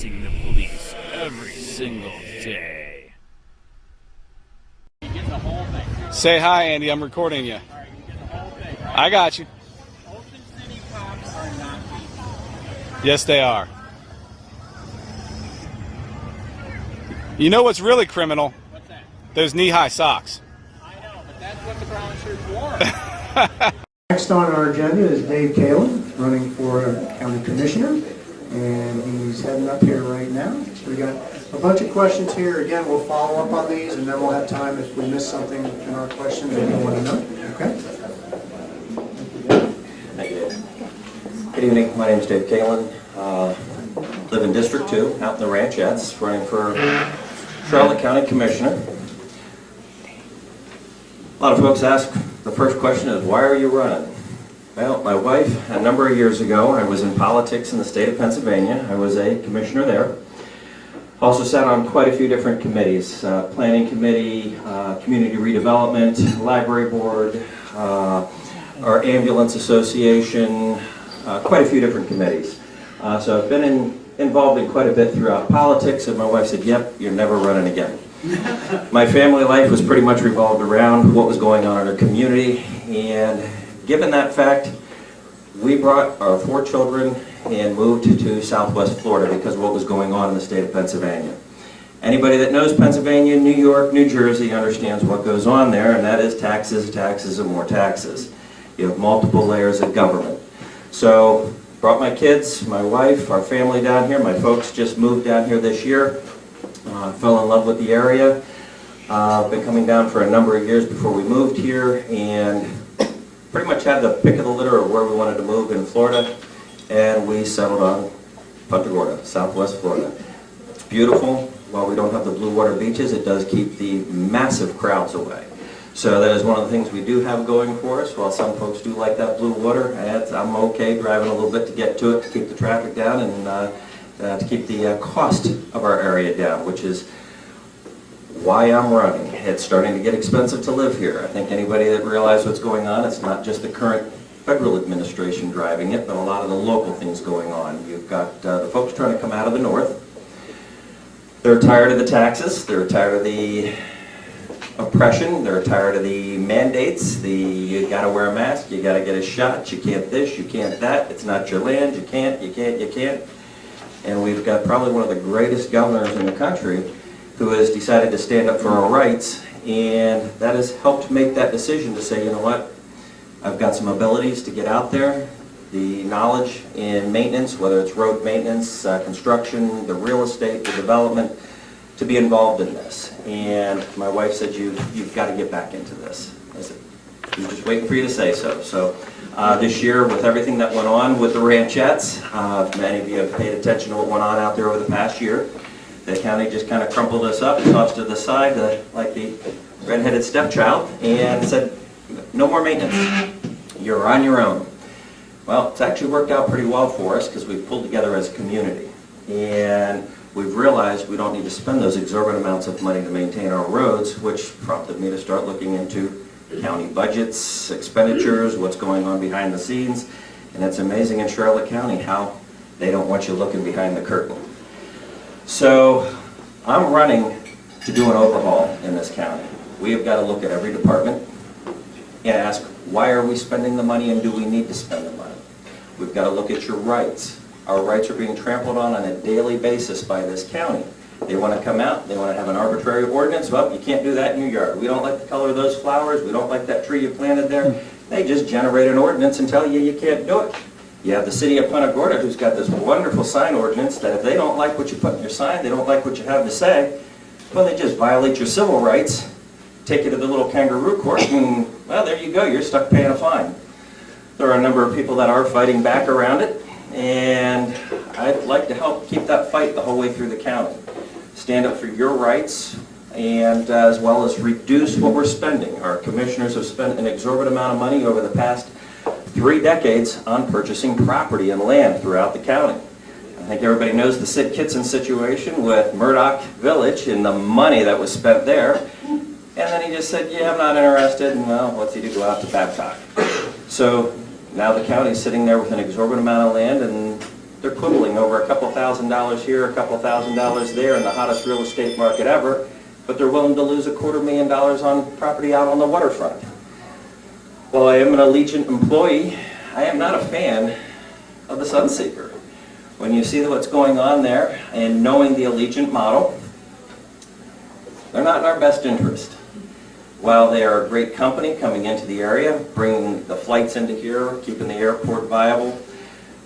facing the police every single day. Say hi, Andy. I'm recording you. I got you. Ocean City cops are not people. Yes, they are. You know what's really criminal? What's that? Those knee-high socks. I know, but that's what the brown shirts wore. Next on our agenda is Dave Kalin, running for County Commissioner, and he's heading up here right now. So we got a bunch of questions here. Again, we'll follow up on these, and then we'll have time if we miss something in our questions that you want to know. Okay? Thank you, Dave. Good evening. My name is Dave Kalin. Live in District 2, out in the Ranchettes, running for Charlotte County Commissioner. A lot of folks ask, the first question is, why are you running? Well, my wife, a number of years ago, I was in politics in the state of Pennsylvania. I was a commissioner there. Also sat on quite a few different committees, planning committee, community redevelopment, library board, our ambulance association, quite a few different committees. So I've been involved in quite a bit throughout politics, and my wife said, yep, you're never running again. My family life was pretty much revolved around what was going on in our community, and given that fact, we brought our 4 children and moved to Southwest Florida because of what was going on in the state of Pennsylvania. Anybody that knows Pennsylvania, New York, New Jersey understands what goes on there, and that is taxes, taxes, and more taxes. You have multiple layers of government. So, brought my kids, my wife, our family down here. My folks just moved down here this year. Fell in love with the area. Been coming down for a number of years before we moved here, and pretty much had the pick of the litter of where we wanted to move in Florida, and we settled on Punta Gorda, Southwest Florida. It's beautiful. While we don't have the blue water beaches, it does keep the massive crowds away. So that is one of the things we do have going for us. While some folks do like that blue water, I'm okay driving a little bit to get to it, to keep the traffic down, and to keep the cost of our area down, which is why I'm running. It's starting to get expensive to live here. I think anybody that realizes what's going on, it's not just the current federal administration driving it, but a lot of the local things going on. You've got the folks trying to come out of the north. They're tired of the taxes. They're tired of the oppression. They're tired of the mandates. You gotta wear a mask, you gotta get a shot, you can't this, you can't that, it's not your land, you can't. And we've got probably one of the greatest governors in the country who has decided to stand up for our rights, and that has helped make that decision to say, you know what, I've got some abilities to get out there, the knowledge in maintenance, whether it's road maintenance, construction, the real estate, the development, to be involved in this. And my wife said, you've got to get back into this. I said, I'm just waiting for you to say so. So this year, with everything that went on with the Ranchettes, many of you have paid attention to what went on out there over the past year. The county just kind of crumpled us up and tossed to the side like the red-headed stepchild and said, no more maintenance. You're on your own. Well, it's actually worked out pretty well for us because we've pulled together as a community. And we've realized we don't need to spend those exorbitant amounts of money to maintain our roads, which prompted me to start looking into county budgets, expenditures, what's going on behind the scenes. And it's amazing in Charlotte County how they don't want you looking behind the curtain. So I'm running to do an overhaul in this county. We have got to look at every department and ask, why are we spending the money and do we need to spend the money? We've got to look at your rights. Our rights are being trampled on a daily basis by this county. They want to come out, they want to have an arbitrary ordinance. Well, you can't do that in your yard. We don't like the color of those flowers. We don't like that tree you planted there. They just generate an ordinance and tell you you can't do it. You have the city of Punta Gorda who's got this wonderful sign ordinance that if they don't like what you put in your sign, they don't like what you have to say, well, they just violate your civil rights, take you to the little kangaroo court, and, well, there you go, you're stuck paying a fine. There are a number of people that are fighting back around it, and I'd like to help keep that fight the whole way through the county. Stand up for your rights, and as well as reduce what we're spending. Our commissioners have spent an exorbitant amount of money over the past 3 decades on purchasing property and land throughout the county. I think everybody knows the Sid Kitson situation with Murdoch Village and the money that was spent there. And then he just said, yeah, I'm not interested, and well, what's he do? Go out to Babcock. So now the county's sitting there with an exorbitant amount of land, and they're quibbling over a couple $1,000s here, a couple $1,000s there in the hottest real estate market ever, but they're willing to lose $250,000 on property out on the waterfront. While I am an Allegiant employee, I am not a fan of the Sunseeker. When you see what's going on there and knowing the Allegiant model, they're not in our best interest. While they are a great company coming into the area, bringing the flights into here, keeping the airport viable,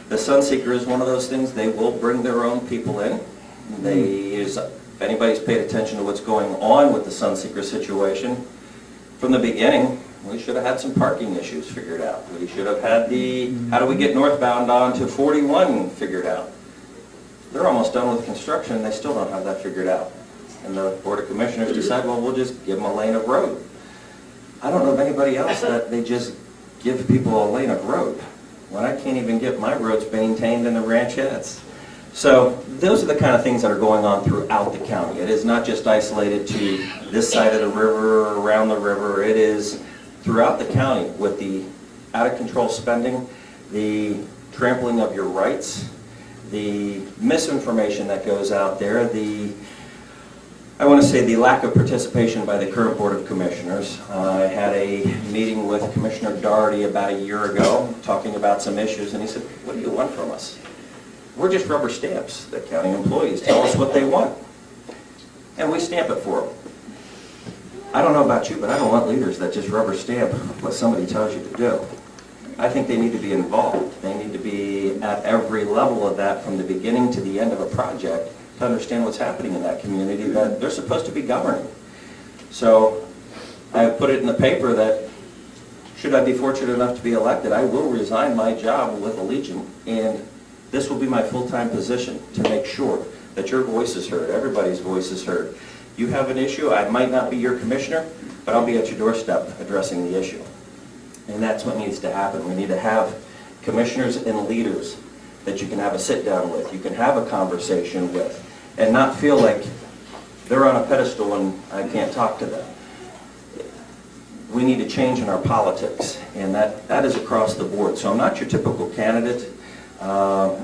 the Sunseeker is one of those things. They will bring their own people in. If anybody's paid attention to what's going on with the Sunseeker situation, from the beginning, we should have had some parking issues figured out. We should have had how do we get northbound onto 41 figured out. They're almost done with construction, they still don't have that figured out. And the Board of Commissioners decide, well, we'll just give them a lane of road. I don't know of anybody else that they just give people a lane of road when I can't even get my roads maintained in the ranchettes. So those are the kind of things that are going on throughout the county. It is not just isolated to this side of the river or around the river. It is throughout the county with the out-of-control spending, the trampling of your rights, the misinformation that goes out there, I want to say the lack of participation by the current Board of Commissioners. I had a meeting with Commissioner Doherty about a year ago talking about some issues, and he said, what do you want from us? We're just rubber stamps. The county employees tell us what they want, and we stamp it for them. I don't know about you, but I don't want leaders that just rubber stamp what somebody tells you to do. I think they need to be involved. They need to be at every level of that from the beginning to the end of a project to understand what's happening in that community that they're supposed to be governing. So I have put it in the paper that should I be fortunate enough to be elected, I will resign my job with Allegiant, and this will be my full-time position to make sure that your voice is heard, everybody's voice is heard. You have an issue, I might not be your commissioner, but I'll be at your doorstep addressing the issue. And that's what needs to happen. We need to have commissioners and leaders that you can have a sit-down with, you can have a conversation with, and not feel like they're on a pedestal and I can't talk to them. We need a change in our politics, and that is across the board. So I'm not your typical candidate, probably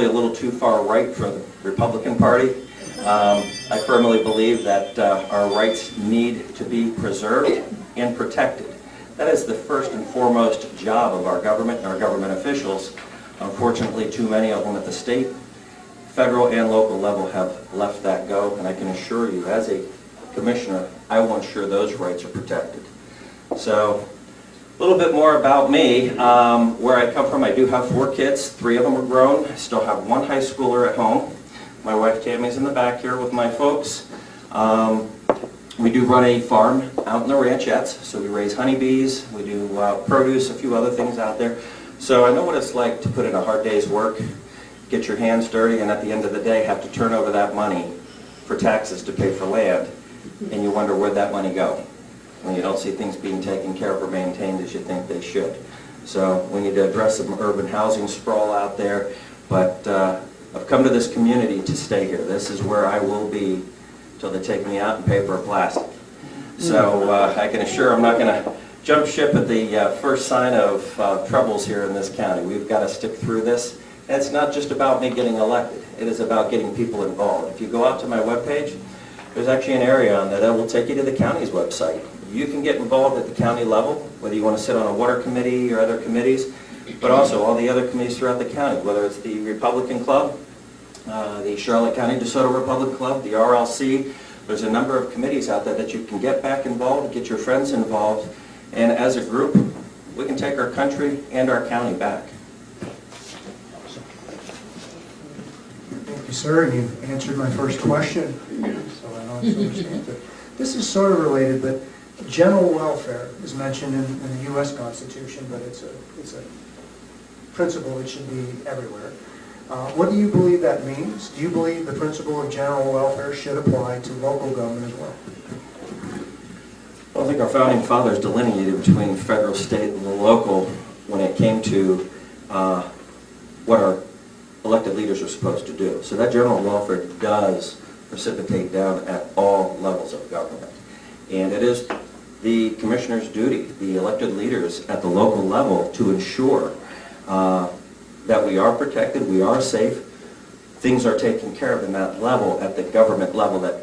a little too far right for the Republican Party. I firmly believe that our rights need to be preserved and protected. That is the first and foremost job of our government and our government officials. Unfortunately, too many of them at the state, federal, and local level have left that go, and I can assure you, as a commissioner, I will ensure those rights are protected. So, a little bit more about me. Where I come from, I do have 4 kids. 3 of them are grown. I still have 1 high schooler at home. My wife Tammy's in the back here with my folks. We do run a farm out in the ranchettes, so we raise honeybees, we do produce, a few other things out there. So I know what it's like to put in a hard day's work, get your hands dirty, and at the end of the day have to turn over that money for taxes to pay for land, and you wonder where'd that money go when you don't see things being taken care of or maintained as you think they should. So we need to address some urban housing sprawl out there, but I've come to this community to stay here. This is where I will be till they take me out in paper or plastic. So I can assure I'm not going to jump ship at the first sign of troubles here in this county. We've got to stick through this. And it's not just about me getting elected. It is about getting people involved. If you go out to my webpage, there's actually an area on there that will take you to the county's website. You can get involved at the county level, whether you want to sit on a water committee or other committees, but also all the other committees throughout the county, whether it's the Republican Club, the Charlotte County DeSoto Republic Club, the RLC. There's a number of committees out there that you can get back involved, get your friends involved, and as a group, we can take our country and our county back. Thank you, sir. And you answered my first question, so I don't understand it. This is sort of related, but general welfare is mentioned in the U.S. Constitution, but it's a principle that should be everywhere. What do you believe that means? Do you believe the principle of general welfare should apply to local government as well? Well, I think our founding fathers delineated between federal, state, and local when it came to what our elected leaders are supposed to do. So that general welfare does precipitate down at all levels of government. And it is the commissioner's duty, the elected leaders at the local level, to ensure that we are protected, we are safe, things are taken care of in that level, at the government level that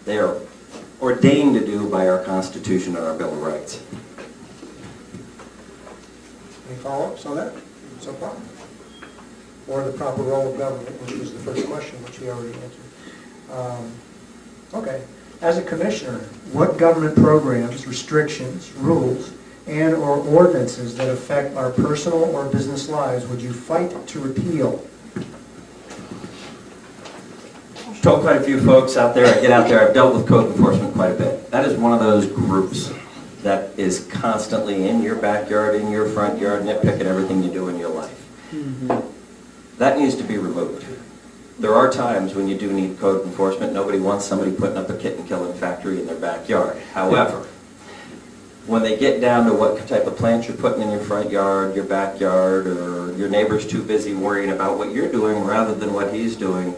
they are ordained to do by our Constitution and our Bill of Rights. Any follow-ups on that so far? Or the proper role of government, which was the first question, which we already answered. Okay. As a commissioner, what government programs, restrictions, rules, and or ordinances that affect our personal or business lives would you fight to repeal? I've told quite a few folks out there, I get out there, I've dealt with code enforcement quite a bit. That is one of those groups that is constantly in your backyard, in your front yard, nitpicking everything you do in your life. That needs to be removed. There are times when you do need code enforcement. Nobody wants somebody putting up a kitten killing factory in their backyard. However, when they get down to what type of plants you're putting in your front yard, your backyard, or your neighbor's too busy worrying about what you're doing rather than what he's doing,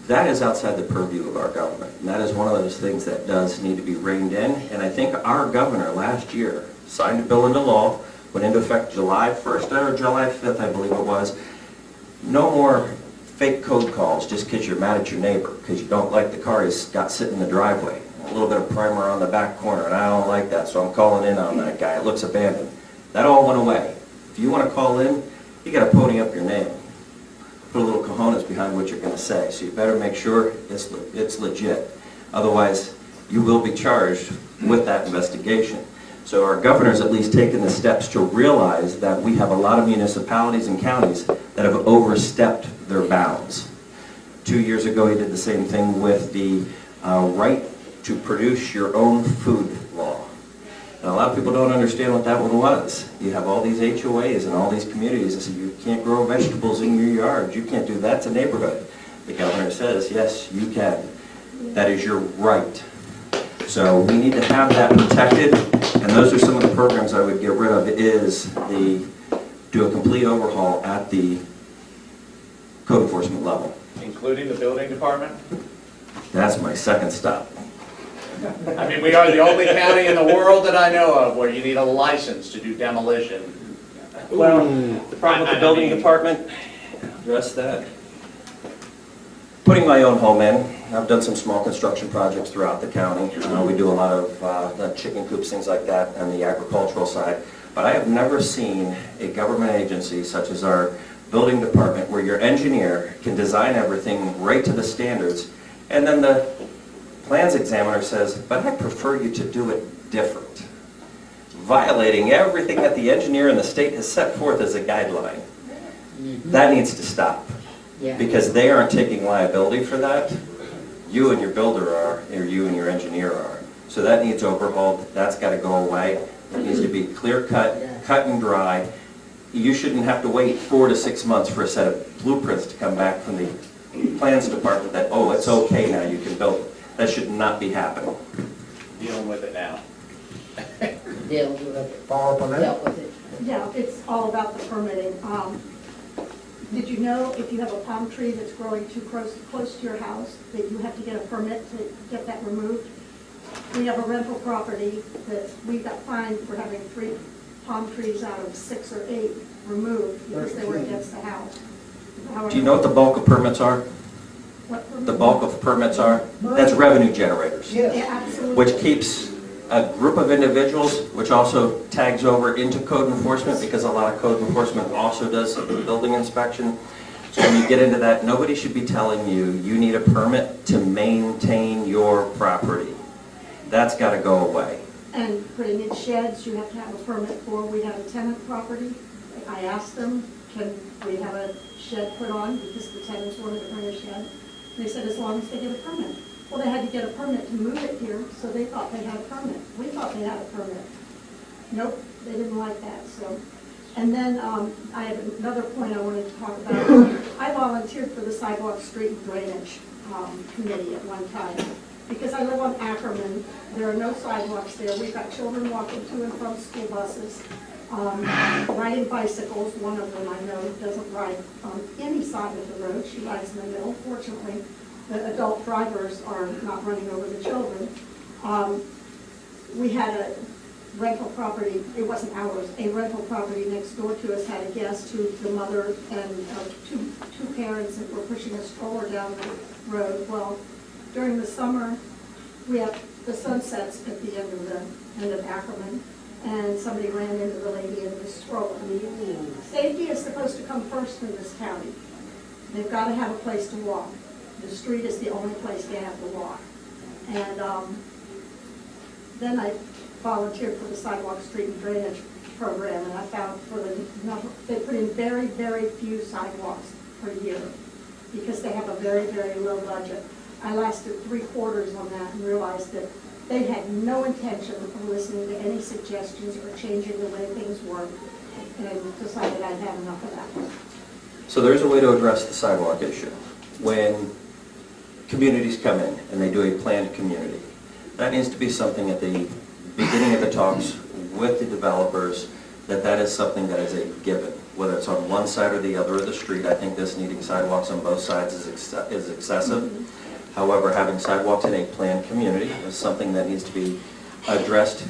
that is outside the purview of our government. And that is one of those things that does need to be reined in. And I think our governor last year signed a bill into law, went into effect July 1st or July 5th, I believe it was. No more fake code calls just because you're mad at your neighbor, because you don't like the car he's got sitting in the driveway. A little bit of primer on the back corner, and I don't like that, so I'm calling in on that guy. It looks abandoned. That all went away. If you want to call in, you got to pony up your name. Put a little cojones behind what you're going to say, so you better make sure it's legit. Otherwise, you will be charged with that investigation. So our governor's at least taken the steps to realize that we have a lot of municipalities and counties that have overstepped their bounds. 2 years ago, he did the same thing with the right to produce your own food law. And a lot of people don't understand what that one was. You have all these HOAs and all these communities that say you can't grow vegetables in your yard. You can't do that. It's a neighborhood. The governor says, yes, you can. That is your right. So we need to have that protected, and those are some of the programs I would get rid of, is do a complete overhaul at the code enforcement level. Including the building department? That's my second stop. I mean, we are the only county in the world that I know of where you need a license to do demolition. Well, the problem with the building department, address that. Putting my own home in, I've done some small construction projects throughout the county. We do a lot of chicken coops, things like that on the agricultural side. But I have never seen a government agency such as our building department where your engineer can design everything right to the standards, and then the plans examiner says, but I prefer you to do it different. Violating everything that the engineer and the state has set forth as a guideline. That needs to stop. Yeah. Because they aren't taking liability for that. You and your builder are, or you and your engineer are. So that needs overhauled. That's got to go away. It needs to be clear cut, cut and dry. You shouldn't have to wait 4 to 6 months for a set of blueprints to come back from the plans department that, oh, it's okay now, you can build it. That should not be happening. Dealing with it now. Deal with it. Follow up on that? Dealt with it. Yeah, it's all about the permitting. Did you know if you have a palm tree that's growing too close to your house, that you have to get a permit to get that removed? We have a rental property that we got fined for having 3 palm trees out of 6 or 8 removed because they were against the house. However, Do you know what the bulk of permits are? what permit? The bulk of permits are? That's revenue generators. Yeah, absolutely. Which keeps a group of individuals, which also tags over into code enforcement, because a lot of code enforcement also does building inspection. So when you get into that, nobody should be telling you, you need a permit to maintain your property. That's got to go away. And putting in sheds, you have to have a permit for. We have a tenant property. I asked them, can we have a shed put on, because the tenants wanted to bring a shed. They said as long as they get a permit. Well, they had to get a permit to move it here, so they thought they had a permit. We thought they had a permit. Nope, they didn't like that, so. And then I have another point I wanted to talk about. I volunteered for the Sidewalk, Street, and Drainage Committee at one time, because I live on Ackerman. There are no sidewalks there. We've got children walking to and from school buses, riding bicycles. One of them I know doesn't ride on any side of the road. She rides in the middle. Fortunately, the adult drivers are not running over the children. We had rental property, it wasn't ours, a rental property next door to us had a guest who, the mother and two parents that were pushing a stroller down the road. Well, during the summer, we have the sunsets at the end of Ackerman, and somebody ran into the lady in the stroller. Safety is supposed to come first in this county. They've got to have a place to walk. The street is the only place they have to walk. And then I volunteered for the sidewalk, street, and drainage program, and I found for the number, they put in very, very few sidewalks per year because they have a very, very low budget. I lasted 3 quarters on that and realized that they had no intention of listening to any suggestions or changing the way things work, and decided I'd had enough of that. So there's a way to address the sidewalk issue. When communities come in and they do a planned community, that needs to be something at the beginning of the talks with the developers, that is something that is a given. Whether it's on one side or the other of the street, I think this needing sidewalks on both sides is excessive. However, having sidewalks in a planned community is something that needs to be addressed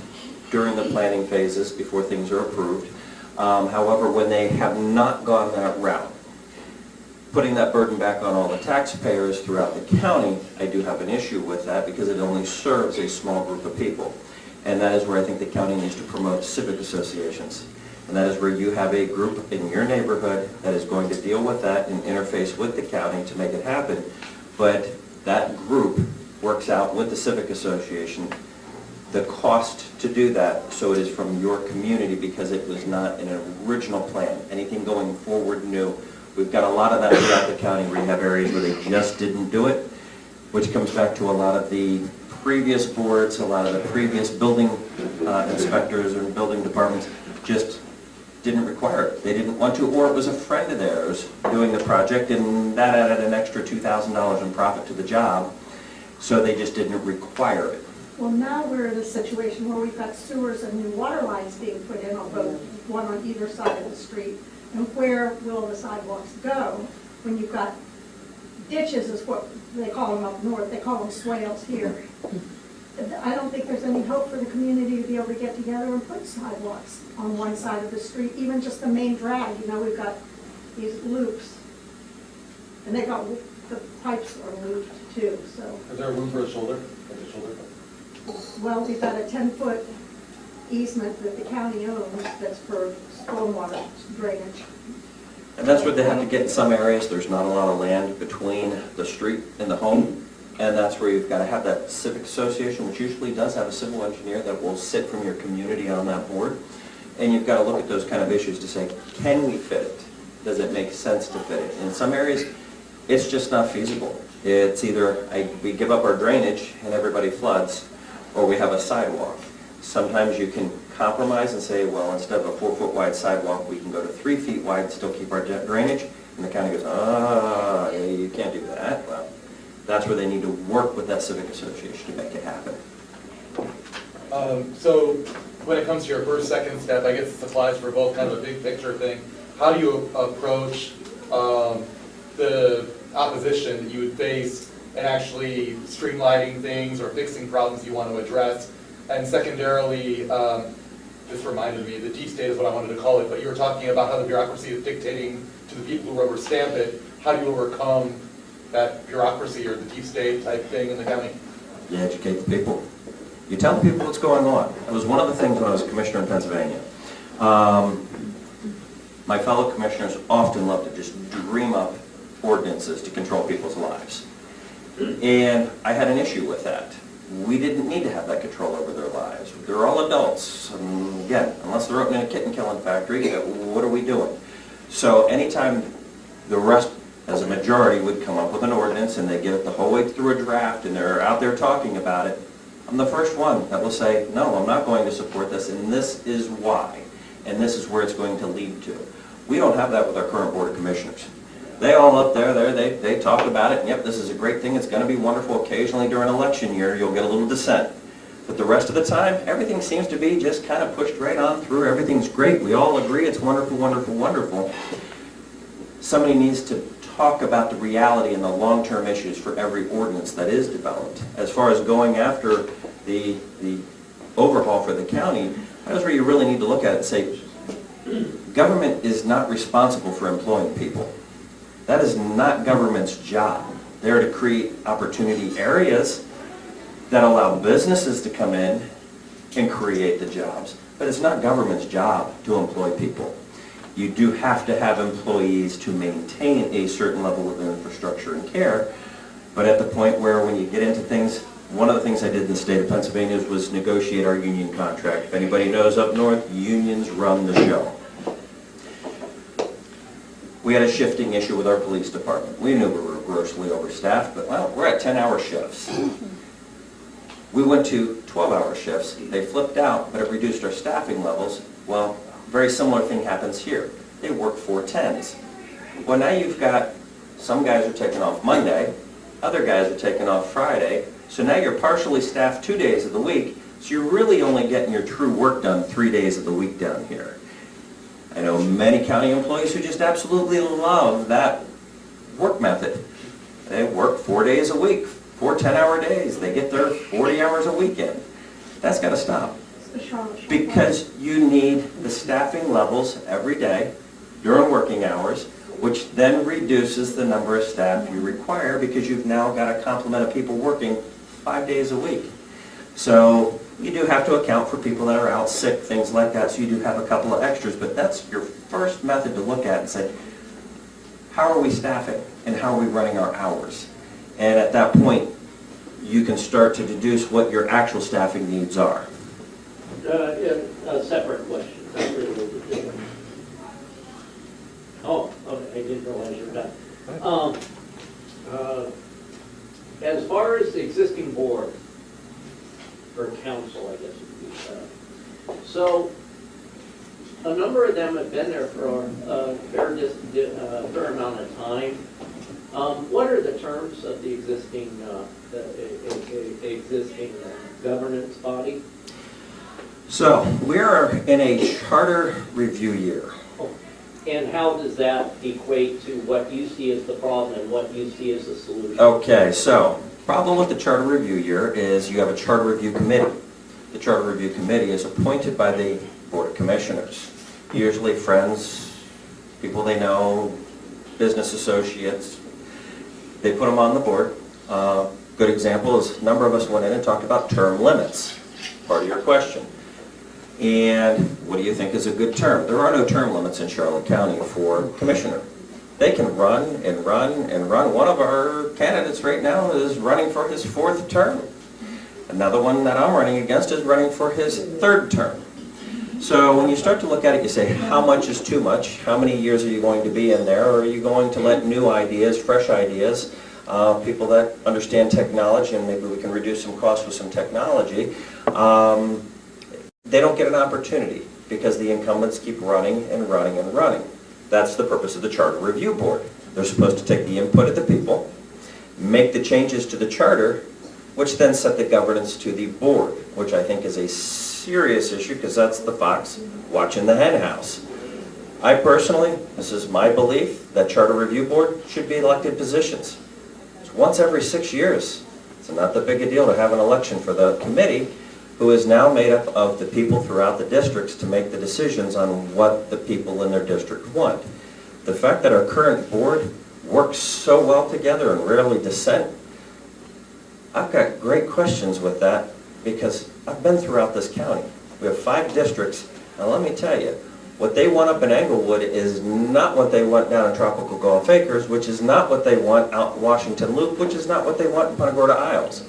during the planning phases before things are approved. However, when they have not gone that route, putting that burden back on all the taxpayers throughout the county, I do have an issue with that because it only serves a small group of people. And that is where I think the county needs to promote civic associations. And that is where you have a group in your neighborhood that is going to deal with that and interface with the county to make it happen. But that group works out with the civic association the cost to do that, so it is from your community because it was not in an original plan. Anything going forward new. We've got a lot of that throughout the county where you have areas where they just didn't do it, which comes back to a lot of the previous boards, a lot of the previous building inspectors and building departments just didn't require it. They didn't want to, or it was a friend of theirs doing the project and that added an extra $2,000 in profit to the job, so they just didn't require it. Well, now we're in a situation where we've got sewers and new water lines being put in on both, one on either side of the street. And where will the sidewalks go when you've got ditches, is what they call them up north, they call them swales here. I don't think there's any hope for the community to be able to get together and put sidewalks on one side of the street, even just the main drag. You know, we've got these loops, and they got, the pipes are looped too, so. Is there room for a shoulder? Like a shoulder? Well, we've got a 10-foot easement that the county owns that's for stormwater drainage. And that's what they have to get in some areas. There's not a lot of land between the street and the home. And that's where you've got to have that civic association, which usually does have a civil engineer that will sit from your community on that board. And you've got to look at those kind of issues to say, can we fit it? Does it make sense to fit it? In some areas, it's just not feasible. It's either we give up our drainage and everybody floods, or we have a sidewalk. Sometimes you can compromise and say, well, instead of a 4-foot wide sidewalk, we can go to 3 feet wide and still keep our drainage. And the county goes, yeah, you can't do that. Well, that's where they need to work with that civic association to make it happen. So when it comes to your first, second step, I guess this applies for both, kind of a big picture thing. How do you approach the opposition that you would face in actually streamlining things or fixing problems you want to address? And secondarily, this reminded me, the deep state is what I wanted to call it, but you were talking about how the bureaucracy is dictating to the people who rubber stamp it. How do you overcome that bureaucracy or the deep state type thing in the county? You educate the people. You tell the people what's going on. It was one of the things when I was a commissioner in Pennsylvania. My fellow commissioners often love to just dream up ordinances to control people's lives. And I had an issue with that. We didn't need to have that control over their lives. They're all adults. Again, unless they're opening a kitten killing factory, what are we doing? So anytime the rest, as a majority, would come up with an ordinance and they get it the whole way through a draft and they're out there talking about it, I'm the first one that will say, no, I'm not going to support this, and this is why, and this is where it's going to lead to. We don't have that with our current Board of Commissioners. They all up there, they talk about it, and yep, this is a great thing, it's going to be wonderful. Occasionally during election year, you'll get a little dissent. But the rest of the time, everything seems to be just kind of pushed right on through. Everything's great. We all agree it's wonderful, wonderful, wonderful. Somebody needs to talk about the reality and the long-term issues for every ordinance that is developed. As far as going after the overhaul for the county, That's where you really need to look at it and say, government is not responsible for employing people. That is not government's job. They're to create opportunity areas that allow businesses to come in and create the jobs. But it's not government's job to employ people. You do have to have employees to maintain a certain level of infrastructure and care. But at the point where when you get into things, one of the things I did in the state of Pennsylvania was negotiate our union contract. If anybody knows up north, unions run the show. We had a shifting issue with our police department. We knew we were grossly overstaffed, but well, we're at 10-hour shifts. We went to 12-hour shifts. They flipped out, but it reduced our staffing levels. Well, very similar thing happens here. They work 4 10s. Well, now you've got some guys are taking off Monday, other guys are taking off Friday, so now you're partially staffed 2 days of the week, so you're really only getting your true work done 3 days of the week down here. I know many county employees who just absolutely love that work method. They work 4 days a week, 4 10-hour days. They get their 40 hours a weekend. That's got to stop. Because you need the staffing levels every day during working hours, which then reduces the number of staff you require because you've now got a complement of people working 5 days a week. So you do have to account for people that are out sick, things like that, so you do have a couple of extras, but that's your first method to look at and say, how are we staffing and how are we running our hours? And at that point, you can start to deduce what your actual staffing needs are. A separate question. Oh, okay, I didn't realize you were done. As far as the existing board, or council, I guess it would be, so a number of them have been there for a fair amount of time. What are the terms of the existing governance body? So we are in a charter review year. And how does that equate to what you see as the problem and what you see as the solution? Okay, so problem with the charter review year is you have a charter review committee. The charter review committee is appointed by the Board of Commissioners, usually friends, people they know, business associates. They put them on the board. Good example is a number of us went in and talked about term limits, part of your question. And what do you think is a good term? There are no term limits in Charlotte County for commissioner. They can run and run and run. One of our candidates right now is running for his 4th term. Another one that I'm running against is running for his 3rd term. So when you start to look at it, you say, how much is too much? How many years are you going to be in there? Or are you going to let new ideas, fresh ideas, people that understand technology, and maybe we can reduce some costs with some technology, they don't get an opportunity because the incumbents keep running and running and running. That's the purpose of the Charter Review Board. They're supposed to take the input of the people, make the changes to the charter, which then set the governance to the board, which I think is a serious issue because that's the fox watching the hen house. I personally, this is my belief, that Charter Review Board should be elected positions. It's once every 6 years. It's not that big a deal to have an election for the committee, who is now made up of the people throughout the districts to make the decisions on what the people in their district want. The fact that our current board works so well together and rarely dissent, I've got great questions with that because I've been throughout this county. We have 5 districts, and let me tell you, what they want up in Englewood is not what they want down in Tropical Gulf Acres, which is not what they want out in Washington Loop, which is not what they want in Punta Gorda Isles.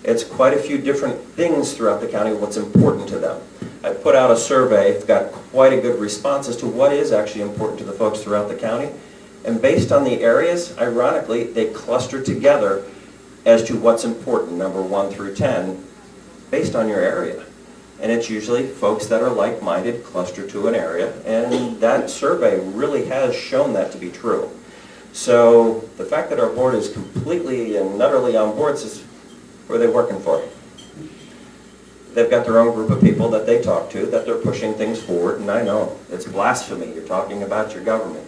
It's quite a few different things throughout the county, what's important to them. I put out a survey, it's got quite a good response as to what is actually important to the folks throughout the county. And based on the areas, ironically, they cluster together as to what's important, number 1 through 10, based on your area. And it's usually folks that are like-minded cluster to an area, and that survey really has shown that to be true. So the fact that our board is completely and utterly on board says, who are they working for? They've got their own group of people that they talk to, that they're pushing things forward, and I know, it's blasphemy. You're talking about your government.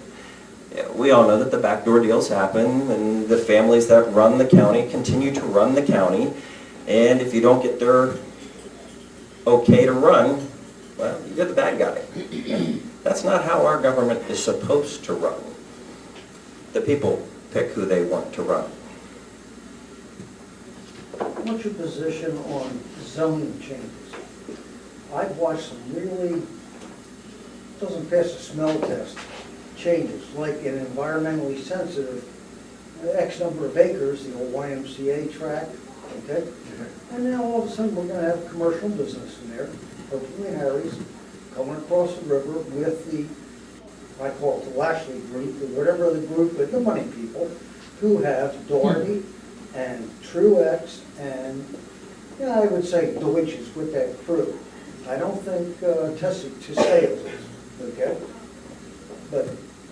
Yeah, we all know that the backdoor deals happen, and the families that run the county continue to run the county, and if you don't get their okay to run, well, you're the bad guy. That's not how our government is supposed to run. The people pick who they want to run. What's your position on zoning changes? I've watched some really, doesn't pass a smell test, changes, like in environmentally sensitive, X number of acres, the old YMCA tract, okay? And now all of a sudden, we're gonna have commercial business in there, hopefully Harry's, coming across the river with the, I call it the Lashley group, or whatever the group, but the money people, who have Doherty and Truex and, yeah, I would say Deutsches with that crew. I don't think Tessie is, okay? But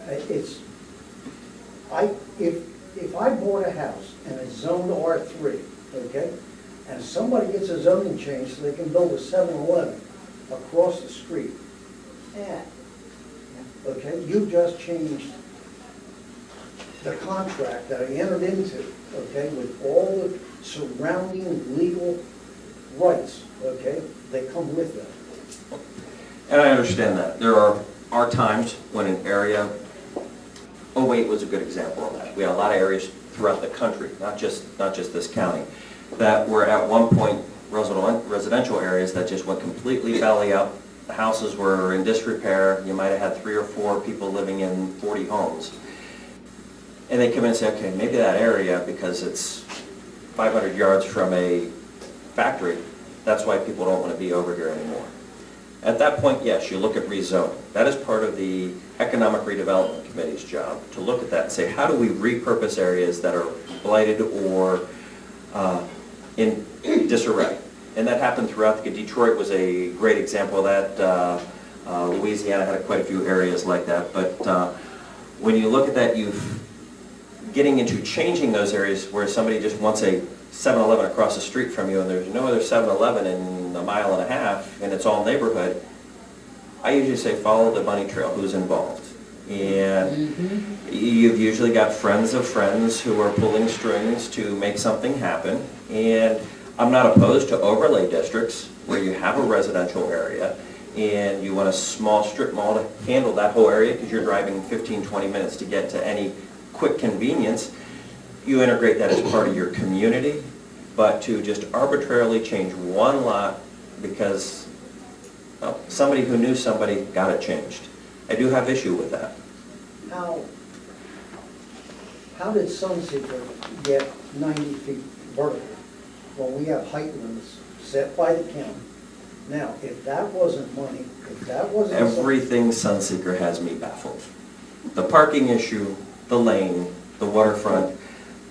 it's, if I bought a house and it's zoned R3, okay, and somebody gets a zoning change so they can build a 7-Eleven across the street, okay, you've just changed the contract that I entered into, okay, with all the surrounding legal rights, okay, that come with that. And I understand that. There are times when an area, 08 was a good example of that. We had a lot of areas throughout the country, not just this county, that were at one point residential areas that just went completely belly up. The houses were in disrepair. You might have had 3 or 4 people living in 40 homes. And they come in and say, okay, maybe that area, because it's 500 yards from a factory, that's why people don't want to be over here anymore. At that point, yes, you look at rezoning. That is part of the Economic Redevelopment Committee's job, to look at that and say, how do we repurpose areas that are blighted or in disarray? And that happened throughout. Detroit was a great example of that. Louisiana had quite a few areas like that. But when you look at that, getting into changing those areas where somebody just wants a 7-Eleven across the street from you and there's no other 7-Eleven in a mile and a half and it's all neighborhood, I usually say follow the money trail, who's involved. And you've usually got friends of friends who are pulling strings to make something happen. And I'm not opposed to overlay districts where you have a residential area and you want a small strip mall to handle that whole area because you're driving 15, 20 minutes to get to any quick convenience. You integrate that as part of your community, but to just arbitrarily change one lot because somebody who knew somebody got it changed. I do have issue with that. How did Sunseeker get 90 feet vertical? Well, we have height limits set by the county. Now, if that wasn't money, if that wasn't... Everything Sunseeker has me baffled. The parking issue, the lane, the waterfront,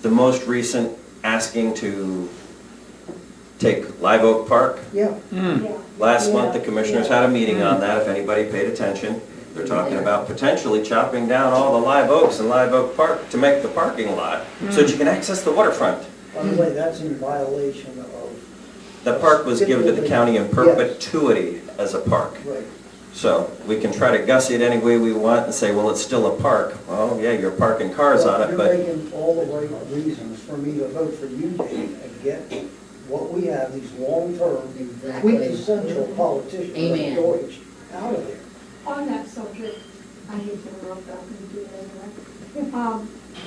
the most recent asking to take Live Oak Park. Yeah. Last month, the commissioners had a meeting on that, if anybody paid attention. They're talking about potentially chopping down all the live oaks in Live Oak Park to make the parking lot so that you can access the waterfront. By the way, that's in violation of... The park was given to the county in perpetuity as a park. Right. So we can try to gussy it any way we want and say, well, it's still a park. Well, yeah, you're parking cars on it, but... You're making all the right reasons for me to vote for you, Dave, and get what we have, these long-term, quintessential politicians like Deutsch, out of there. On that subject, I hate to interrupt, but I'm going to do it anyway.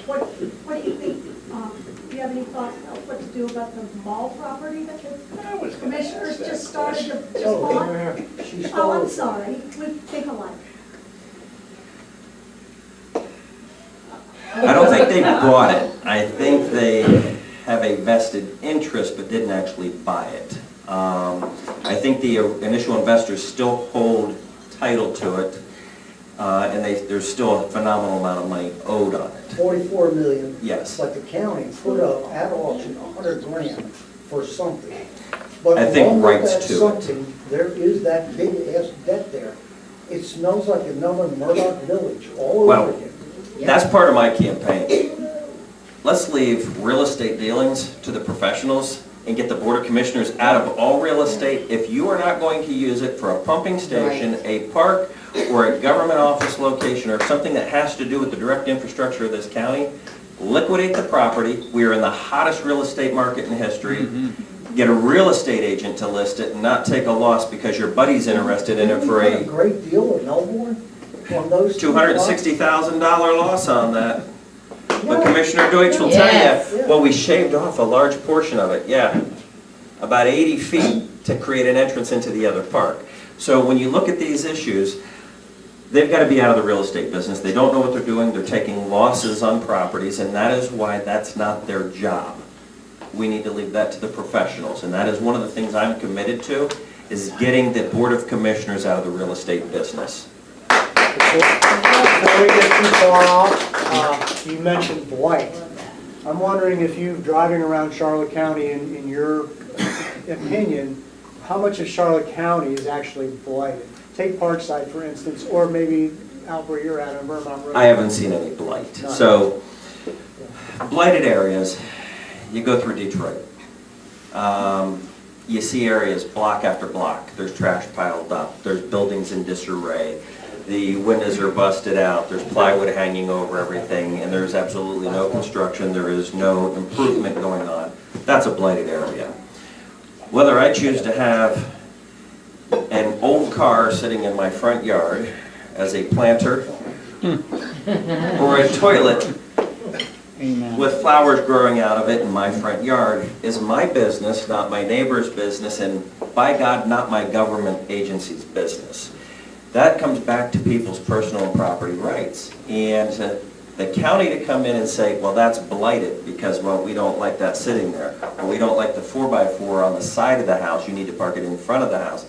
What do you think, do you have any thoughts about what to do about the mall property that the commissioners just started to just bought? Oh, I'm sorry, we think alike. I don't think they bought it. I think they have a vested interest but didn't actually buy it. I think the initial investors still hold title to it, and there's still a phenomenal amount of money owed on it. 44 million. Yes. But the county put up at auction 100 grand for something. But I think along with rights that to something, there is that big ass debt there. It smells like another Murdoch Village all over again. That's part of my campaign. Let's leave real estate dealings to the professionals and get the Board of Commissioners out of all real estate. If you are not going to use it for a pumping station, a park, or a government office location, or something that has to do with the direct infrastructure of this county, liquidate the property. We are in the hottest real estate market in history. get a real estate agent to list it and not take a loss because your buddy's interested in it for a a great deal in Melbourne on those two lots. $260,000 loss on that. But Yeah. Commissioner Deutsch will tell Yes. you, well, we shaved off a large portion of it, yeah. About 80 feet to create an entrance into the other park. So when you look at these issues, they've got to be out of the real estate business. They don't know what they're doing. They're taking losses on properties, and that is why that's not their job. We need to leave that to the professionals, and that is one of the things I'm committed to, is getting the Board of Commissioners out of the real estate business. Before we get too far off, you mentioned blight. I'm wondering if you, driving around Charlotte County, in your opinion, how much of Charlotte County is actually blighted? Take Parkside, for instance, or maybe out where you're at on Vermont Road. I haven't seen any blight. None. So, blighted areas, you go through Detroit. You see areas block after block. There's trash piled up. There's buildings in disarray. The windows are busted out. There's plywood hanging over everything, and there's absolutely no construction. There is no improvement going on. That's a blighted area. Whether I choose to have an old car sitting in my front yard as a planter or a toilet with flowers growing out of it in my front yard is my business, not my neighbor's business, and by God, not my government agency's business. That comes back to people's personal and property rights. And the county to come in and say, well, that's blighted because, well, we don't like that sitting there, or we don't like the 4x4 on the side of the house, you need to park it in front of the house,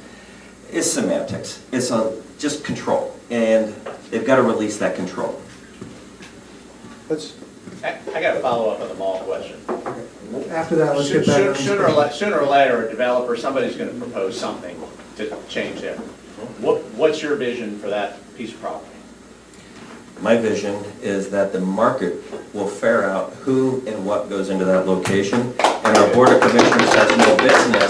is semantics. It's just control, and they've got to release that control. I got to follow up on the mall question. After that, let's get back. Sooner or later, a developer, somebody's going to propose something to change there. What's your vision for that piece of property? My vision is that the market will ferret out who and what goes into that location, and our Board of Commissioners has no business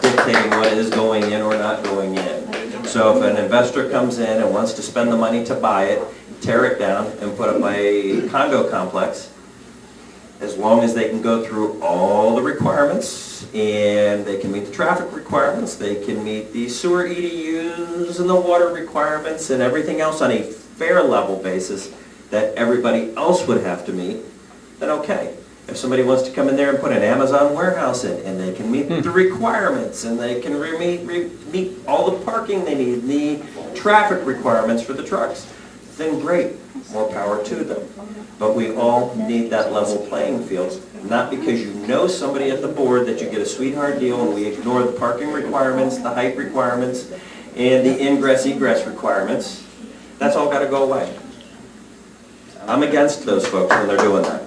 dictating what is going in or not going in. So if an investor comes in and wants to spend the money to buy it, tear it down, and put up a condo complex, as long as they can go through all the requirements, and they can meet the traffic requirements, they can meet the sewer EDUs and the water requirements and everything else on a fair level basis that everybody else would have to meet, then okay. If somebody wants to come in there and put an Amazon warehouse in, and they can meet the requirements, and they can meet all the parking they need, the traffic requirements for the trucks, then great, more power to them. But we all need that level playing field, not because you know somebody at the board that you get a sweetheart deal and we ignore the parking requirements, the height requirements, and the ingress-egress requirements. That's all got to go away. I'm against those folks when they're doing that.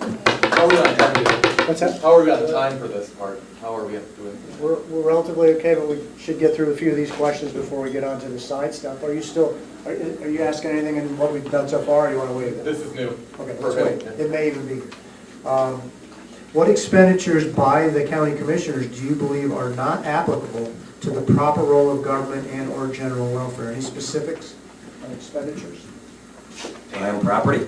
How are we on time? What's that? How are we on time for this part? How are we doing? We're relatively okay, but we should get through a few of these questions before we get on to the side stuff. Are you still, are you asking anything in what we've done so far, or you want to wait a bit? This is new. Okay, let's Perfect. wait. It may even be. What expenditures by the county commissioners do you believe are not applicable to the proper role of government and or general welfare? Any specifics on expenditures? And property.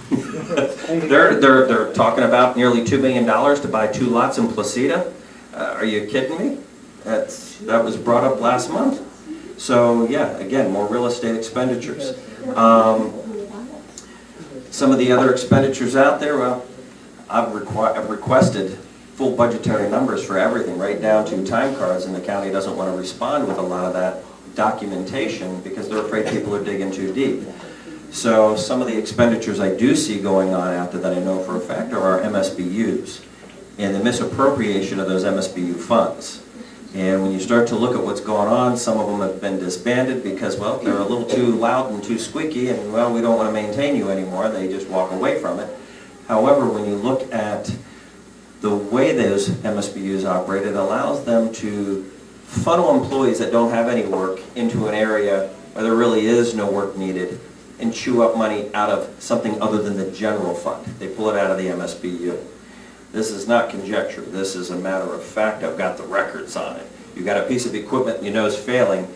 They're talking about nearly $2 million to buy 2 lots in Placida. Are you kidding me? That was brought up last month. So yeah, again, more real estate expenditures. Some of the other expenditures out there, well, I've requested full budgetary numbers for everything, right down to time cards, and the county doesn't want to respond with a lot of that documentation because they're afraid people are digging too deep. So some of the expenditures I do see going on out there that I know for a fact are our MSBUs and the misappropriation of those MSBU funds. And when you start to look at what's going on, some of them have been disbanded because, well, they're a little too loud and too squeaky and, well, we don't want to maintain you anymore. They just walk away from it. However, when you look at the way those MSBUs operate, it allows them to funnel employees that don't have any work into an area where there really is no work needed and chew up money out of something other than the general fund. They pull it out of the MSBU. This is not conjecture. This is a matter of fact. I've got the records on it. You've got a piece of equipment you know is failing,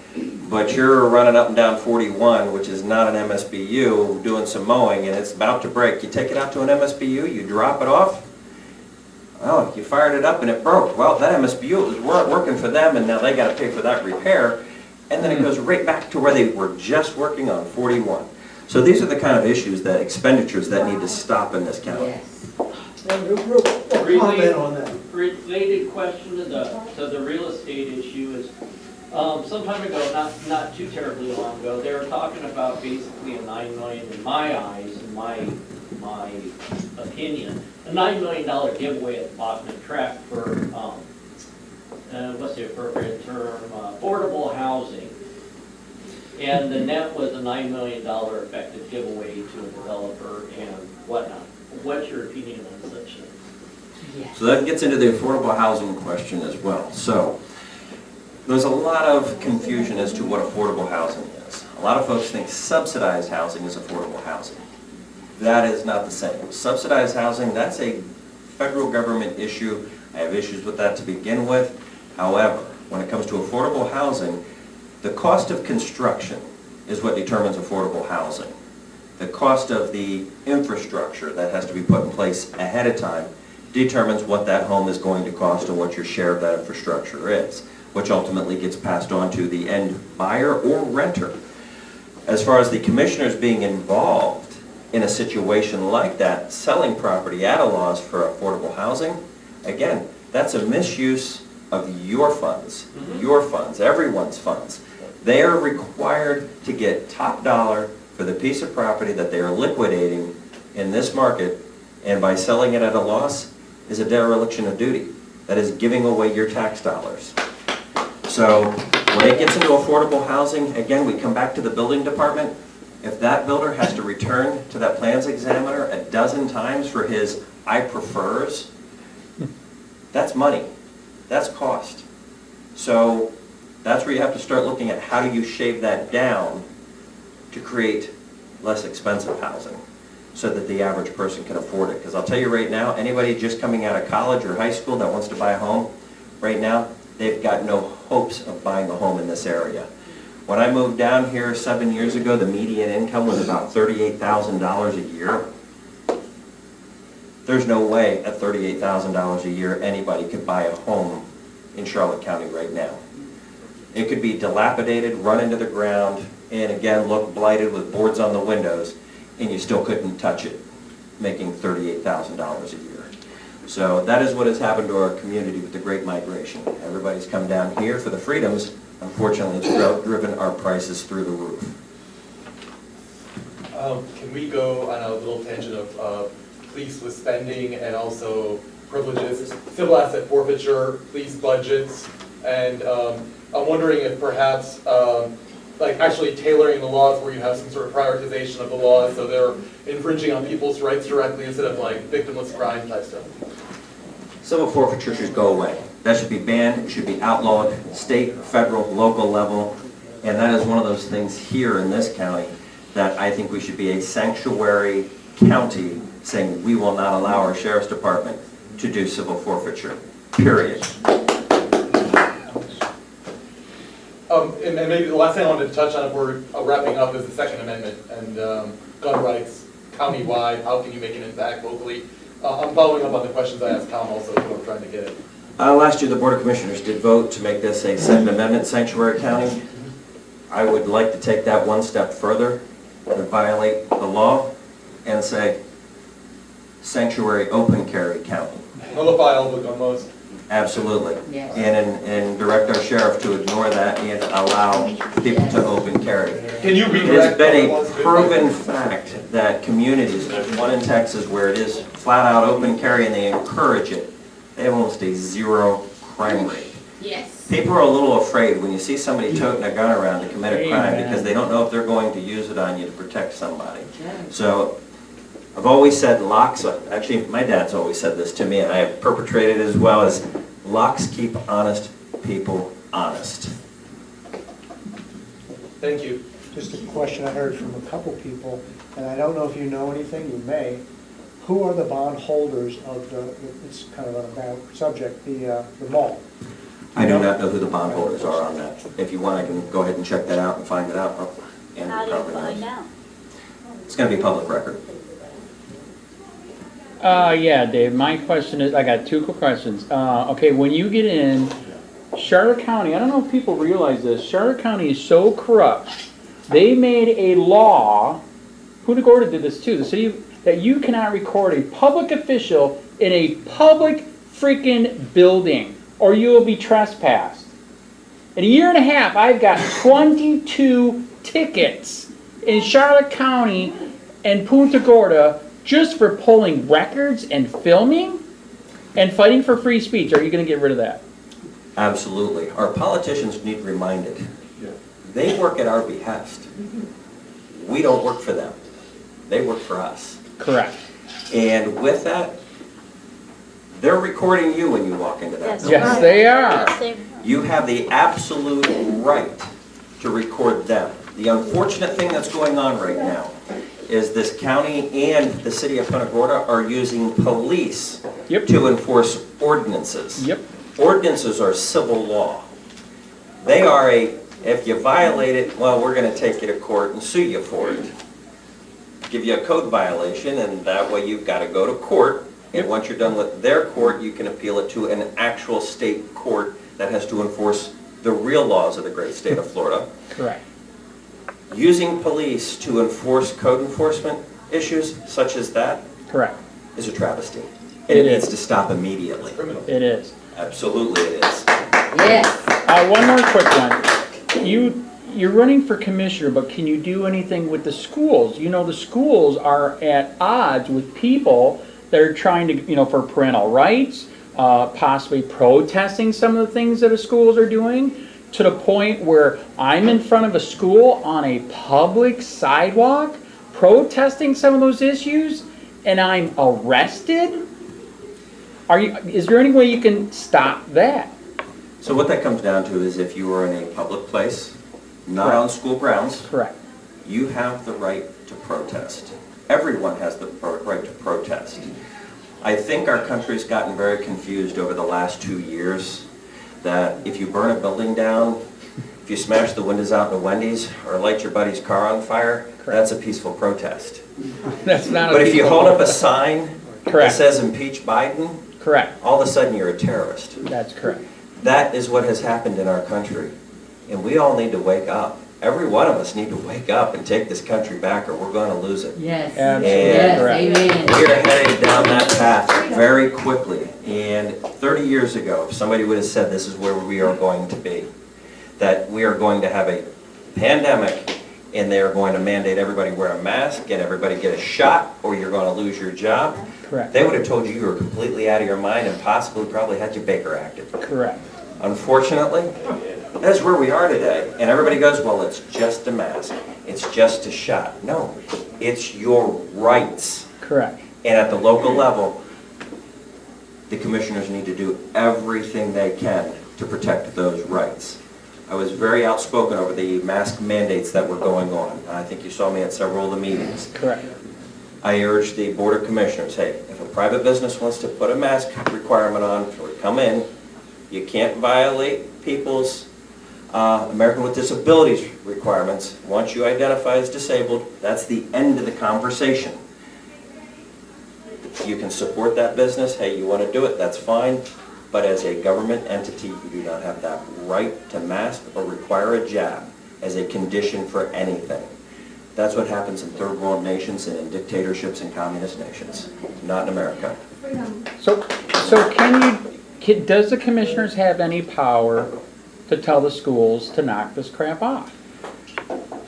but you're running up and down 41, which is not an MSBU, doing some mowing, and it's about to break. You take it out to an MSBU, you drop it off. Oh, you fired it up and it broke. Well, that MSBU was working for them, and now they got to pay for that repair. And then it goes right back to where they were just working on 41. So these are the kind of issues, that expenditures that need to stop in this county. Yes. Comment on that. Related question to the real estate issue is, some time ago, not too terribly long ago, they were talking about basically a $9 million, in my eyes, in my opinion, a $9 million giveaway at the bottom of the track for, what's the appropriate term, affordable housing. And the net was a $9 million effective giveaway to a developer and whatnot. What's your opinion on such things? Yes. So that gets into the affordable housing question as well. So there's a lot of confusion as to what affordable housing is. A lot of folks think subsidized housing is affordable housing. That is not the same. Subsidized housing, that's a federal government issue. I have issues with that to begin with. However, when it comes to affordable housing, the cost of construction is what determines affordable housing. The cost of the infrastructure that has to be put in place ahead of time determines what that home is going to cost and what your share of that infrastructure is, which ultimately gets passed on to the end buyer or renter. As far as the commissioners being involved in a situation like that, selling property at a loss for affordable housing, again, that's a misuse of your funds, everyone's funds. They are required to get top dollar for the piece of property that they are liquidating in this market, and by selling it at a loss is a dereliction of duty. That is giving away your tax dollars. So when it gets into affordable housing, again, we come back to the building department. If that builder has to return to that plans examiner a dozen times for his I prefers, that's money. That's cost. So that's where you have to start looking at how do you shave that down to create less expensive housing so that the average person can afford it. Because I'll tell you right now, anybody just coming out of college or high school that wants to buy a home, right now, they've got no hopes of buying a home in this area. When I moved down here 7 years ago, the median income was about $38,000 a year. There's no way at $38,000 a year anybody could buy a home in Charlotte County right now. It could be dilapidated, run into the ground, and again, look blighted with boards on the windows, and you still couldn't touch it, making $38,000 a year. So that is what has happened to our community with the Great Migration. Everybody's come down here for the freedoms. Unfortunately, it's driven our prices through the roof. Can we go on a little tangent of police with spending and also privileges, civil asset forfeiture, police budgets, and I'm wondering if perhaps like actually tailoring the laws where you have some sort of prioritization of the laws so they're infringing on people's rights directly instead of like victimless crime type stuff. Civil forfeiture should go away. That should be banned, it should be outlawed, state, federal, local level, and that is one of those things here in this county that I think we should be a sanctuary county saying we will not allow our sheriff's department to do civil forfeiture, period. And maybe the last thing I wanted to touch on if we're wrapping up is the Second Amendment and gun rights countywide. How can you make an impact locally? I'm following up on the questions I asked Tom also, who I'm trying to get at. Last year, the Board of Commissioners did vote to make this a Second Amendment sanctuary county. I would like to take that one step further and violate the law and say sanctuary open carry county. Nullify all the gun laws. Absolutely. Yes. And direct our sheriff to ignore that and allow people to open carry. Can you It has redirect? been a proven fact that communities, there's one in Texas where it is flat out open carry and they encourage it, they have almost a zero crime rate. Yes. People are a little afraid when you see somebody toting a gun around to commit a crime because they don't know if they're going to use it on you to protect somebody. So I've always said locks, actually my dad's always said this to me and I have perpetrated it as well, as locks keep honest people honest. Thank you. Just a question I heard from a couple people, and I don't know if you know anything, you may. Who are the bond holders of the, it's kind of a bad subject, the mall? I do not know who the bond holders are on that. If you want, I can go ahead and check that out and find it out. How do you find out? It's going to be public record. Yeah, Dave, my question is, I got two quick questions. Okay, when you get in, Charlotte County, I don't know if people realize this, Charlotte County is so corrupt. They made a law, Punta Gorda did this too, the city, that you cannot record a public official in a public freaking building, or you will be trespassed. In a year and a half, I've got 22 tickets in Charlotte County and Punta Gorda just for pulling records and filming and fighting for free speech. Are you going to get rid of that? Absolutely. Our politicians need reminded. They work at our behest. We don't work for them. They work for us. Correct. And with that, they're recording you when you walk into that building. Yes, they are. You have the absolute right to record them. The unfortunate thing that's going on right now is this county and the city of Punta Gorda are using police to enforce ordinances. Ordinances are civil law. They are if you violate it, well, we're going to take you to court and sue you for it. Give you a code violation, and that way you've got to go to court. And once you're done with their court, you can appeal it to an actual state court that has to enforce the real laws of the great state of Florida. Correct. Using police to enforce code enforcement issues such as that Correct. Is a travesty. And it needs to stop immediately. It is. Absolutely it is. Yes. One more quick one. You're running for commissioner, but can you do anything with the schools? You know, the schools are at odds with people that are trying to, you know, for parental rights, possibly protesting some of the things that the schools are doing, to the point where I'm in front of a school on a public sidewalk protesting some of those issues, and I'm arrested? Is there any way you can stop that? So what that comes down to is if you are in a public place, not on school grounds, correct, you have the right to protest. Everyone has the right to protest. I think our country's gotten very confused over the last 2 years that if you burn a building down, if you smash the windows out in a Wendy's or light your buddy's car on fire, that's a peaceful protest. That's not. But if you hold up a sign that correct, says impeach Biden, correct, all of a sudden you're a terrorist. That's correct. That is what has happened in our country. And we all need to wake up. Every one of us need to wake up and take this country back or we're going to lose it. Yes. Yes, amen. We are headed down that path very quickly. And 30 years ago, if somebody would have said this is where we are going to be, that we are going to have a pandemic and they are going to mandate everybody wear a mask and everybody get a shot or you're going to lose your job, correct, they would have told you you were completely out of your mind and possibly probably had you Baker acted. correct. Unfortunately, that's where we are today. And everybody goes, well, it's just a mask. It's just a shot. No, it's your rights. Correct. And at the local level, the commissioners need to do everything they can to protect those rights. I was very outspoken over the mask mandates that were going on. I think you saw me at several of the meetings. Correct. I urged the Board of Commissioners, hey, if a private business wants to put a mask requirement on or come in, you can't violate people's American with Disabilities requirements. Once you identify as disabled, that's the end of the conversation. You can support that business, hey, you want to do it, that's fine, but as a government entity, you do not have that right to mask or require a jab as a condition for anything. That's what happens in third world nations and in dictatorships and communist nations, not in America. So does the commissioners have any power to tell the schools to knock this crap off?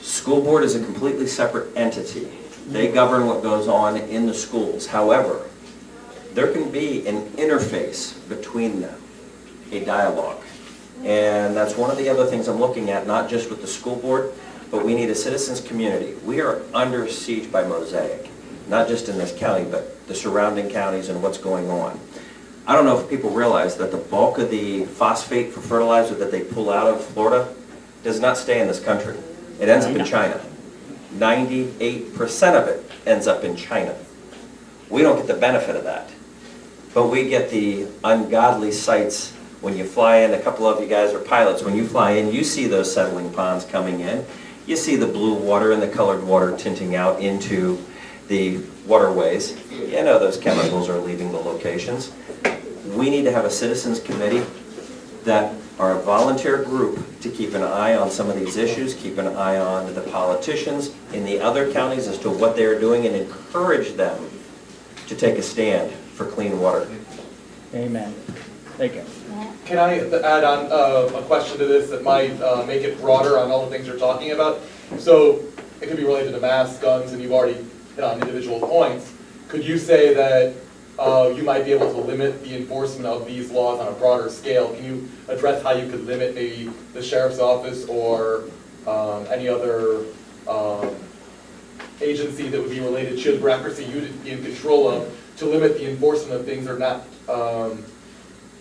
School board is a completely separate entity. They govern what goes on in the schools. However, there can be an interface between them, a dialogue. And that's one of the other things I'm looking at, not just with the school board, but we need a citizens community. We are under siege by Mosaic, not just in this county, but the surrounding counties and what's going on. I don't know if people realize that the bulk of the phosphate for fertilizer that they pull out of Florida does not stay in this country. It ends up in China. 98% of it ends up in China. We don't get the benefit of that. But we get the ungodly sights when you fly in. A couple of you guys are pilots. When you fly in, you see those settling ponds coming in. You see the blue water and the colored water tinting out into the waterways, you know those chemicals are leaving the locations. We need to have a citizens committee that are a volunteer group to keep an eye on some of these issues, keep an eye on the politicians in the other counties as to what they're doing, and encourage them to take a stand for clean water. Amen. Thank you. Can I add on a question to this that might make it broader on all the things you're talking about? So it could be related to mass guns, and you've already hit on individual points. Could you say that you might be able to limit the enforcement of these laws on a broader scale? Can you address how you could limit maybe the sheriff's office or any other agency that would be related to bureaucracy you'd be in control of to limit the enforcement of things that are not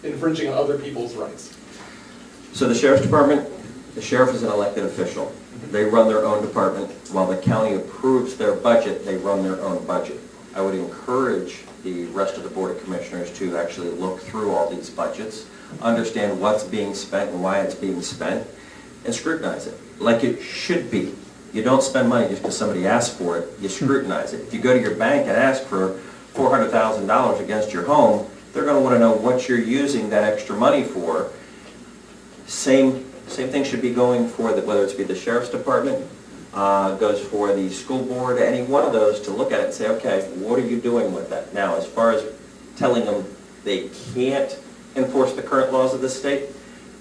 infringing on other people's rights? So the sheriff's department, the sheriff is an elected official. They run their own department. While the county approves their budget, they run their own budget. I would encourage the rest of the Board of Commissioners to actually look through all these budgets, understand what's being spent and why it's being spent, and scrutinize it like it should be. You don't spend money just because somebody asks for it, you scrutinize it. If you go to your bank and ask for $400,000 against your home, they're going to want to know what you're using that extra money for. Same thing should be going for, whether it's be the sheriff's department, goes for the school board, any one of those, to look at it and say, okay, what are you doing with that? Now, as far as telling them they can't enforce the current laws of the state,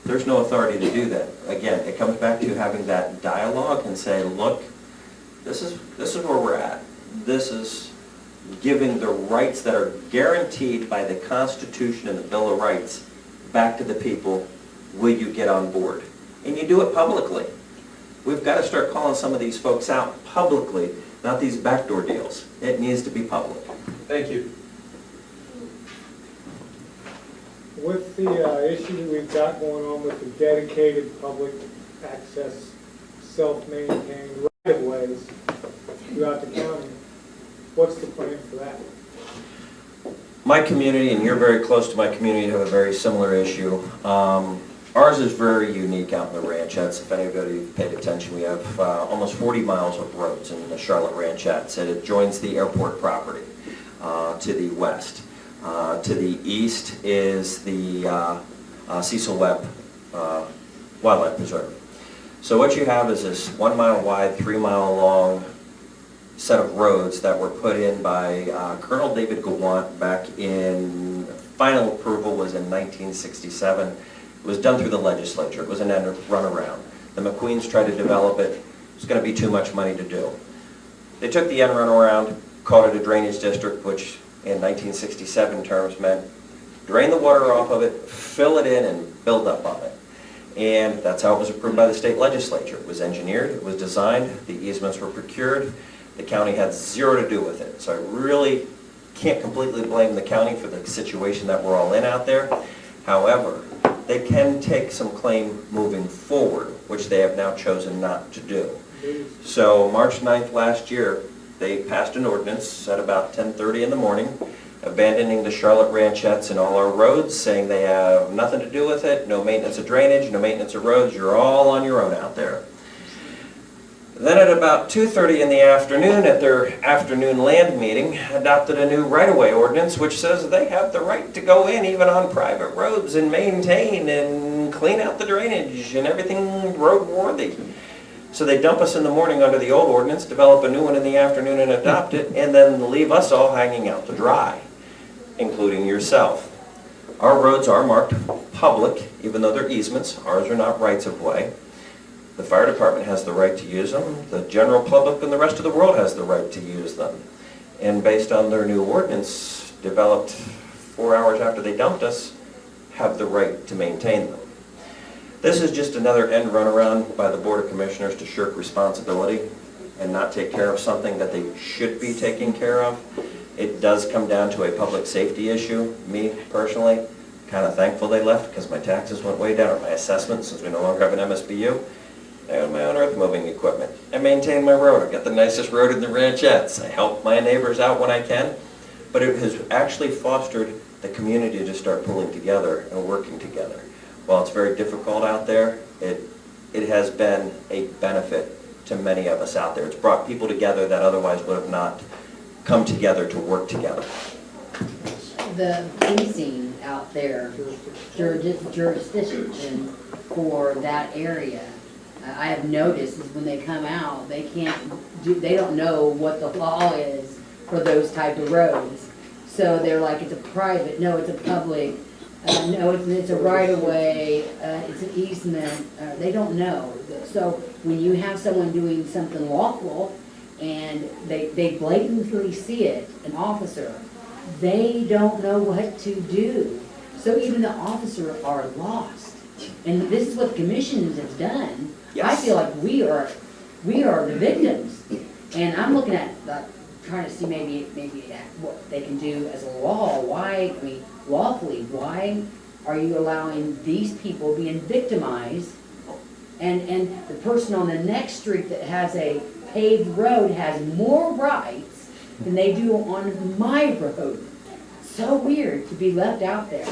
there's no authority to do that. Again, it comes back to having that dialogue and say, look, this is where we're at. This is giving the rights that are guaranteed by the Constitution and the Bill of Rights back to the people. Will you get on board? And you do it publicly. We've got to start calling some of these folks out publicly, not these backdoor deals. It needs to be public. Thank you. With the issue that we've got going on with the dedicated public access, self-maintained right-of-ways throughout the county, what's the plan for that? My community, and you're very close to my community, have a very similar issue. Ours is very unique out in the ranchettes. If anybody paid attention, we have almost 40 miles of roads in the Charlotte ranchettes, and it joins the airport property to the west. To the east is the Cecil Webb Wildlife Preserve. So what you have is this 1 mile wide, 3 mile long set of roads that were put in by Colonel David Gallant back in, final approval was in 1967. It was done through the legislature. It was an end run around. The McQueens tried to develop it. It was going to be too much money to do. They took the end run around, called it a drainage district, which in 1967 terms meant drain the water off of it, fill it in, and build up on it. And that's how it was approved by the state legislature. It was engineered, it was designed, the easements were procured. The county had zero to do with it. So I really can't completely blame the county for the situation that we're all in out there. However, they can take some claim moving forward, which they have now chosen not to do. So March 9th last year, they passed an ordinance at about 10:30 in the morning, abandoning the Charlotte ranchettes and all our roads, saying they have nothing to do with it, no maintenance of drainage, no maintenance of roads, you're all on your own out there. Then at about 2:30 in the afternoon, at their afternoon land meeting, adopted a new right-of-way ordinance which says they have the right to go in even on private roads and maintain and clean out the drainage and everything roadworthy. So they dump us in the morning under the old ordinance, develop a new one in the afternoon and adopt it, and then leave us all hanging out to dry, including yourself. Our roads are marked public, even though they're easements. Ours are not rights-of-way. The fire department has the right to use them. The general public and the rest of the world has the right to use them. And based on their new ordinance, developed 4 hours after they dumped us, have the right to maintain them. This is just another end run around by the Board of Commissioners to shirk responsibility and not take care of something that they should be taking care of. It does come down to a public safety issue. Me, personally, kind of thankful they left because my taxes went way down, or my assessment, since we no longer have an MSBU. I own my own earth moving equipment. I maintain my road. I've got the nicest road in the ranchettes. I help my neighbors out when I can. But it has actually fostered the community to start pulling together and working together. While it's very difficult out there, it has been a benefit to many of us out there. It's brought people together that otherwise would have not come together to work together. The policing out there, jurisdiction for that area, I have noticed is when they come out, they don't know what the law is for those type of roads. So they're like, it's a private, no, it's a public, no, it's a right of way, it's an easement, they don't know. So when you have someone doing something lawful and they blatantly see it, an officer, they don't know what to do. So even the officers are lost. And this is what the commission has done. Yes. I feel like we are the victims. And I'm looking at, trying to see maybe what they can do as a law. Why, I mean, lawfully, why are you allowing these people being victimized? And the person on the next street that has a paved road has more rights than they do on my road. So weird to be left out there.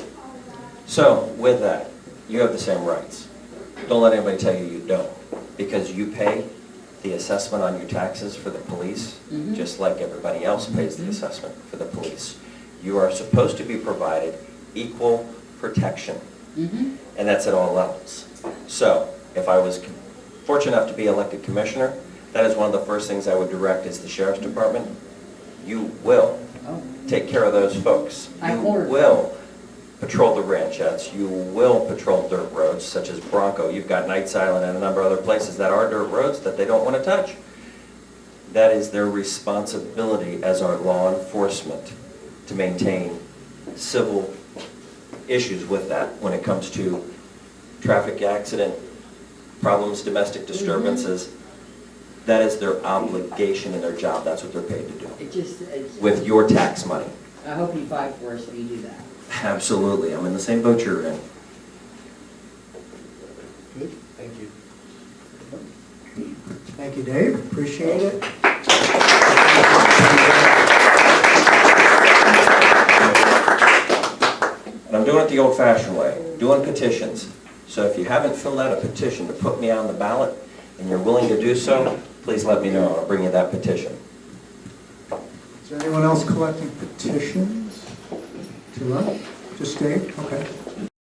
So, with that, you have the same rights. Don't let anybody tell you you don't, because you pay the assessment on your taxes for the police, just like everybody else pays the assessment for the police. You are supposed to be provided equal protection, and that's at all levels. So, if I was fortunate enough to be elected commissioner, that is one of the first things I would direct is the sheriff's department. You will take care of those folks. You will patrol the ranchettes. You will patrol dirt roads such as Bronco. You've got Knights Island and a number of other places that are dirt roads that they don't want to touch. That is their responsibility as our law enforcement to maintain civil issues with that when it comes to traffic accident problems, domestic disturbances. That is their obligation and their job. That's what they're paid to do. With your tax money. I hope you fight for us when you do that. Absolutely. I'm in the same boat you're in. Good, thank you. Thank you, Dave. Appreciate it. And I'm doing it the old-fashioned way, doing petitions. So if you haven't filled out a petition to put me on the ballot and you're willing to do so, please let me know. I'll bring you that petition. Is there anyone else collecting petitions? Too much? Just Dave? Okay.